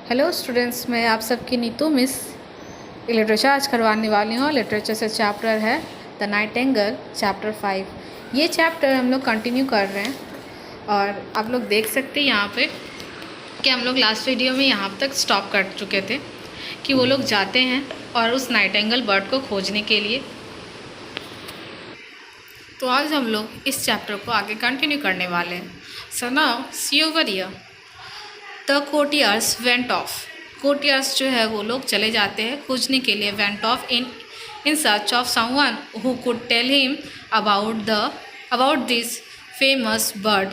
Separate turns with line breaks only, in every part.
Hello students, मैं आप सबकी नीतू मिस लिटरेचर आज करवाने वाली हूँ। लिटरेचर से चैप्टर है द नाइटिंगेल, चैप्टर 5। ये चैप्टर हम लोग कंटिन्यू कर रहे हैं और आप लोग देख सकते हैं यहाँ पे कि हम लोग लास्ट वीडियो में यहाँ तक स्टॉप कर चुके थे कि वो लोग जाते हैं और उस नाइटिंगेल बर्ड को खोजने के लिए। तो आज हम लोग इस चैप्टर को आगे कंटिन्यू करने वाले हैं। So now see over here. The courtiers went of. Courtiers जो है वो लोग चले जाते हैं खोजने के लिए। Went off in search of someone who could tell him about this famous bird,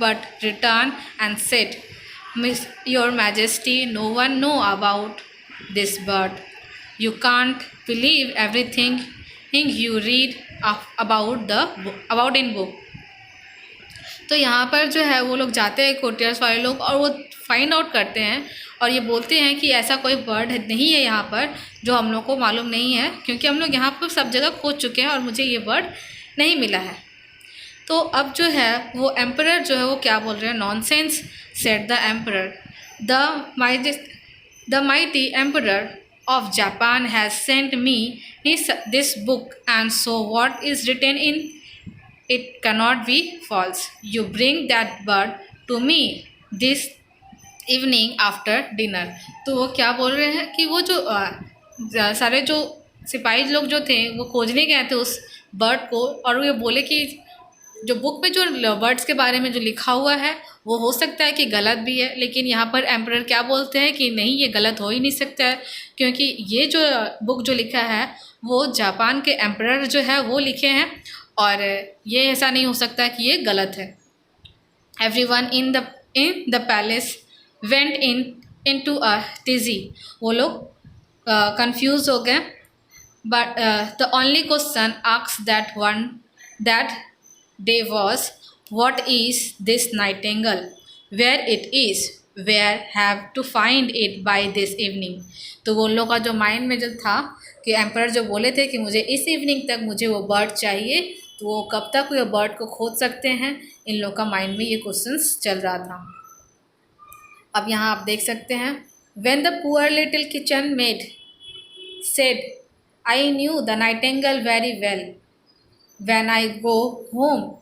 but return and said, miss your majesty, no one know about this bird. You can't believe everything you read about in book. तो यहाँ पर जो है वो लोग जाते हैं courtiers वाले लोग और वो फाइंड आउट करते हैं और ये बोलते हैं कि ऐसा कोई बर्ड नहीं है यहाँ पर जो हम लोग को मालूम नहीं है, क्योंकि हम लोग यहाँ पर सब जगह खोज चुके हैं और मुझे ये बर्ड नहीं मिला है। तो अब जो है वो एम्परर जो है वो क्या बोल रहे हैं, nonsense said the emperor, the mighty emperor of Japan has sent me this book, and so what is written in it cannot be false. You bring that bird to me this evening after dinner. तो वो क्या बोल रहे हैं कि वो जो सारे जो सिपाही लोग जो थे वो खोजने गए थे उस बर्ड को, और ये बोले कि जो बुक में जो बर्ड्स के बारे में जो लिखा हुआ है वो हो सकता है कि गलत भी है, लेकिन यहाँ पर एम्परर क्या बोलते हैं कि नहीं, ये गलत हो ही नहीं सकता है, क्योंकि ये जो बुक जो लिखा है वो जापान के एम्परर जो है वो लिखे हैं और ये ऐसा नहीं हो सकता कि ये गलत है। Everyone in the palace went into a tizzy. वो लोग कंफ्यूज हो गए, but the only question asked that day was, what is this nightingale, where it is, where have to find it by this evening। तो वो लोग का जो mind में जो था कि एम्परर जो बोले थे कि मुझे इस इवनिंग तक मुझे वो बर्ड चाहिए, तो वो कब तक वो बर्ड को खोज सकते हैं, इन लोग का माइंड में ये क्वेश्चंस चल रहा था। अब यहाँ आप देख सकते हैं, when the poor little kitchen maid said, I knew the nightingale very well, when I go home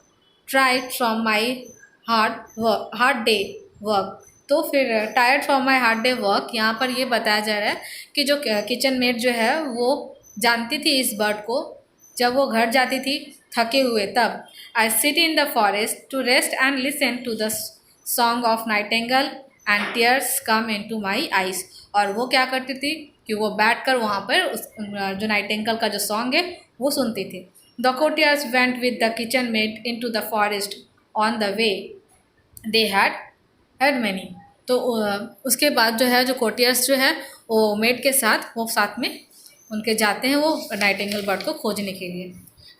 tired from my hard day work। तो फिर tired from my hard day work, यहाँ पर ये बताया जा रहा है कि जो किचन मेड जो है वो जानती थी इस बर्ड को जब वो घर जाती थी थके हुए तब। I sit in the forest to rest and listen to the song of nightingale and tears come into my eyes. और वो क्या करती थी कि वो बैठ कर वहाँ पर उस जो नाइटिंगेल का जो सॉन्ग है वो सुनती थी। The courtiers went with the kitchen maid into the forest. On the way, they had many। तो उसके बाद जो है जो कोर्टियर्स जो है वो मेड के साथ वो साथ में उनके जाते हैं वो नाइटिंगेल बर्ड को खोजने के लिए।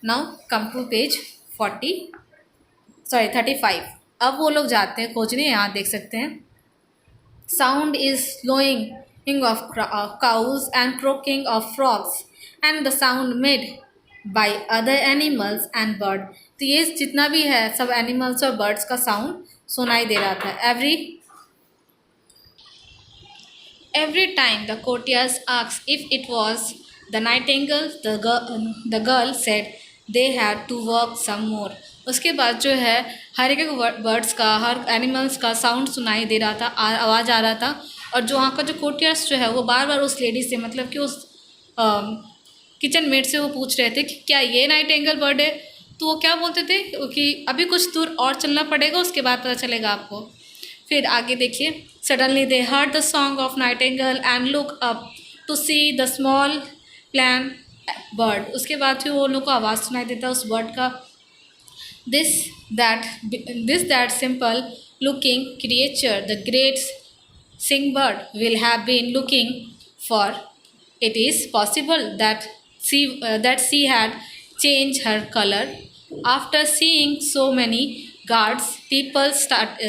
Now come to page 35। अब वो लोग जाते हैं खोजने। यहाँ देख सकते हैं, sound is lowing of cows and croaking of frogs and the sound made by other animals and bird। तो ये जितना भी है सब एनिमल्स और बर्ड्स का साउंड सुनाई दे रहा था। every time the courtiers asked if it was the nightingale, the girl said they had to work some more। उसके बाद जो है हर एक बर्ड्स का, हर एनिमल्स का साउंड सुनाई दे रहा था, आवाज़ आ रहा था। और जो वहाँ का जो कोर्टियर्स जो है वो बार बार उस लेडी से, मतलब कि उस किचन मेड से वो पूछ रहे थे कि क्या ये नाइटिंगेल बर्ड है। तो वो क्या बोलते थे कि अभी कुछ दूर और चलना पड़ेगा, उसके बाद पता चलेगा आपको। फिर आगे देखिए, suddenly they heard the song of nightingale and look up to see the small plain bird. उसके बाद फिर वो लोग को आवाज़ सुनाई देता उस बर्ड का। This that simple looking creature the great sing bird will have been looking for. It is possible that she had changed her color after seeing so many guards people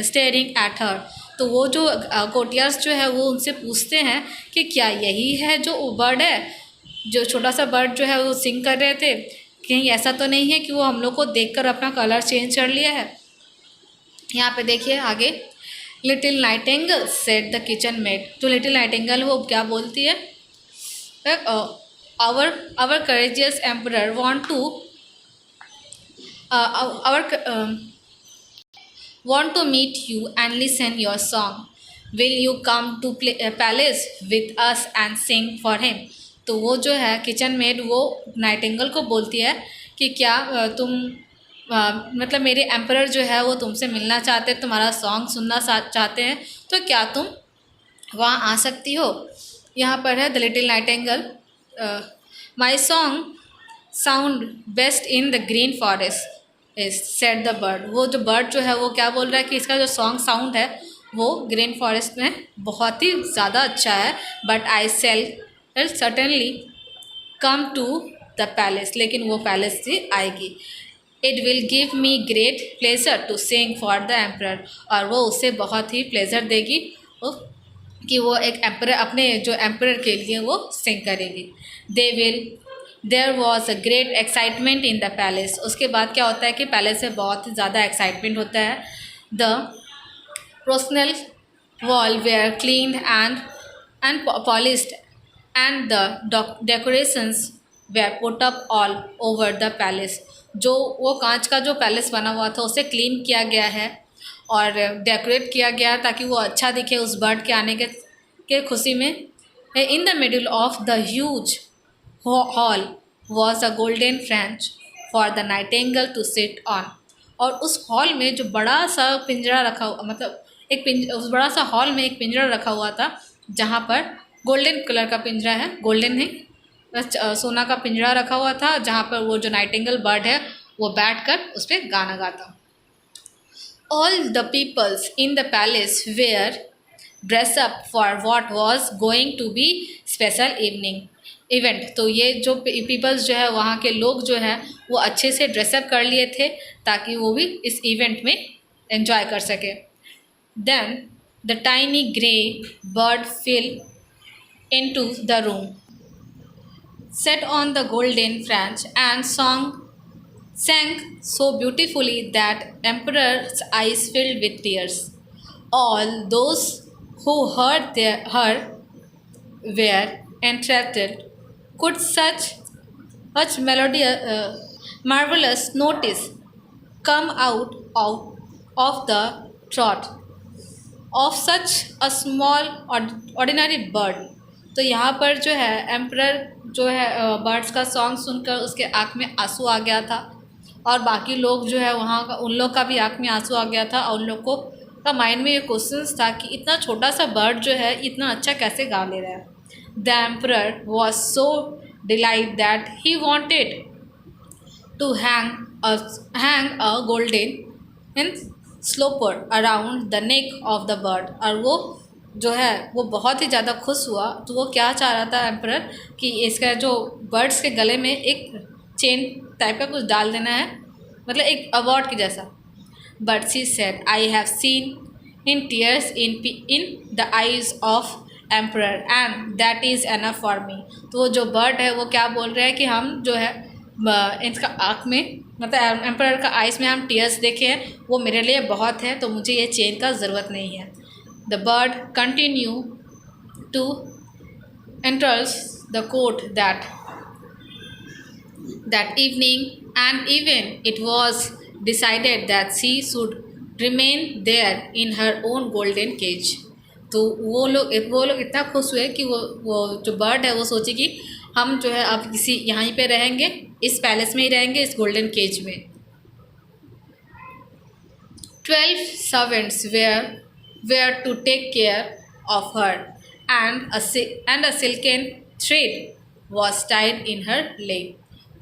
staring at her। तो वो जो courtiers जो है वो उनसे पूछते हैं कि क्या यही है जो बर्ड है, जो छोटा सा बर्ड जो है वो सिंग कर रहे थे, कहीं ऐसा तो नहीं है कि वो हम लोग को देखकर अपना कलर चेंज कर लिया है। यहाँ पे देखिए आगे, little nightingale said the kitchen maid. जो लिटिल नाइटिंगेल वो क्या बोलती है, our courageous emperor want to our want to meet you and listen your song. Will you come to palace with us and sing for him? तो वो जो है kitchen made वो नाइटिंगेल को बोलती है कि क्या तुम मतलब मेरे एम्परर जो है वो तुमसे मिलना चाहते हैं, तुम्हारा सॉन्ग सुनना चाहते हैं, तो क्या तुम वहाँ आ सकती हो। यहाँ पर है the little Nightingale, my song sound best in the green forest said the bird. वो जो बर्ड जो है वो क्या बोल रहा है कि इसका जो सॉन्ग साउंड है वो ग्रीन फॉरेस्ट में बहुत ही ज़्यादा अच्छा है, but I shall certainly come to the palace, लेकिन वो पैलेस से आएगी। It will give me great pleasure to sing for the emperor, और वो उसे बहुत ही प्लेजर देगी कि वो एक एम्परर अपने जो एम्परर के लिए वो सिंग करेगी। There was a great excitement in the palace. उसके बाद क्या होता है कि पैलेस में बहुत ही ज़्यादा एक्साइटमेंट होता है। The porcelain wall were clean and polished and the decorations were put up all over the palace. जो वो कांच का जो पैलेस बना हुआ था उसे क्लीन किया गया है और डेकोरेट किया गया ताकि वो अच्छा दिखे उस बर्ड के आने के खुशी में। In the middle of the huge hall was a golden french for the nightingale to sit on. और उस हॉल में जो बड़ा सा पिंजरा रखा हुआ, मतलब उस बड़ा सा हॉल में एक पिंजरा रखा हुआ था जहाँ पर गोल्डन कलर का पिंजरा है, गोल्डन है, सोना का पिंजरा रखा हुआ था जहाँ पर वो जो नाइटिंगेल बर्ड है वो बैठकर उस पर गाना गाता। All the peoples in the palace were dress up for what was going to be special event. तो ये जो पीपल्स जो है वहाँ के लोग जो हैं वो अच्छे से ड्रेसअप कर लिए थे ताकि वो भी इस इवेंट में एंजॉय कर सके। Then the tiny grey bird fill into the room, set on the golden branch and sang so beautifully that emperor's eyes filled with tears. All those who heard her were enchanted. Could such marvelous notice come out of the throat of such a small ordinary bird? तो यहाँ पर जो है emperor जो है birds का song सुनकर उसके आँख में आंसू आ गया था और बाकी लोग जो है वहाँ का उन लोग का भी आँख में आंसू आ गया था और उन लोग को का माइंड में ये क्वेश्चन था कि इतना छोटा सा बर्ड जो है इतना अच्छा कैसे गा ले रहा है। The emperor was so delight that he wanted to hang a golden in slopper around the neck of the bird. और वो जो है वो बहुत ही ज़्यादा खुश हुआ। तो वो क्या चाह रहा था एम्परर कि इसका जो बर्ड्स के गले में एक चेन टाइप का कुछ डाल देना है, मतलब एक अवार्ड के जैसा। But she said I have seen in tears in the eyes of emperor and that is enough for me. तो वो जो बर्ड है वो क्या बोल रहा है कि हम जो है इसका आँख में मतलब एम्परर का आइज़ में हम टीयर्स देखे हैं, वो मेरे लिए बहुत है, तो मुझे ये चेन का ज़रूरत नहीं है। The bird continued to enters the court that evening, and even it was decided that she should remain there in her own golden cage. तो वो लोग इतना खुश हुए कि वो जो बर्ड है वो सोची कि हम जो है अब किसी यहीं पे रहेंगे, इस पैलेस में ही रहेंगे, इस गोल्डन केज में। 12 servants were to take care of her, and a silken thread was tied in her leg.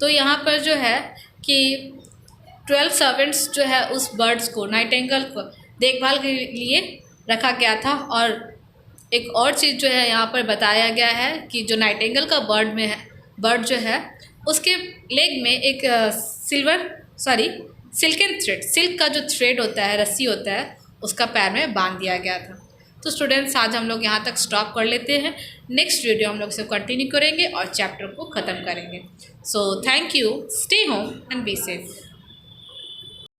तो यहाँ पर जो है कि 12 सर्वेंट्स जो है उस बर्ड्स को नाइटिंगेल को देखभाल के लिए रखा गया था। और एक और चीज़ जो है यहाँ पर बताया गया है कि जो नाइटिंगेल का बर्ड जो है उसके लेग में एक सिल्कन थ्रेड, सिल्क का जो थ्रेड होता है, रस्सी होता है, उसका पैर में बांध दिया गया था। तो स्टूडेंट्स आज हम लोग यहाँ तक स्टॉप कर लेते हैं। नेक्स्ट वीडियो हम लोग इसे कंटिन्यू करेंगे और चैप्टर को ख़त्म करेंगे। So thank you, stay home and be safe.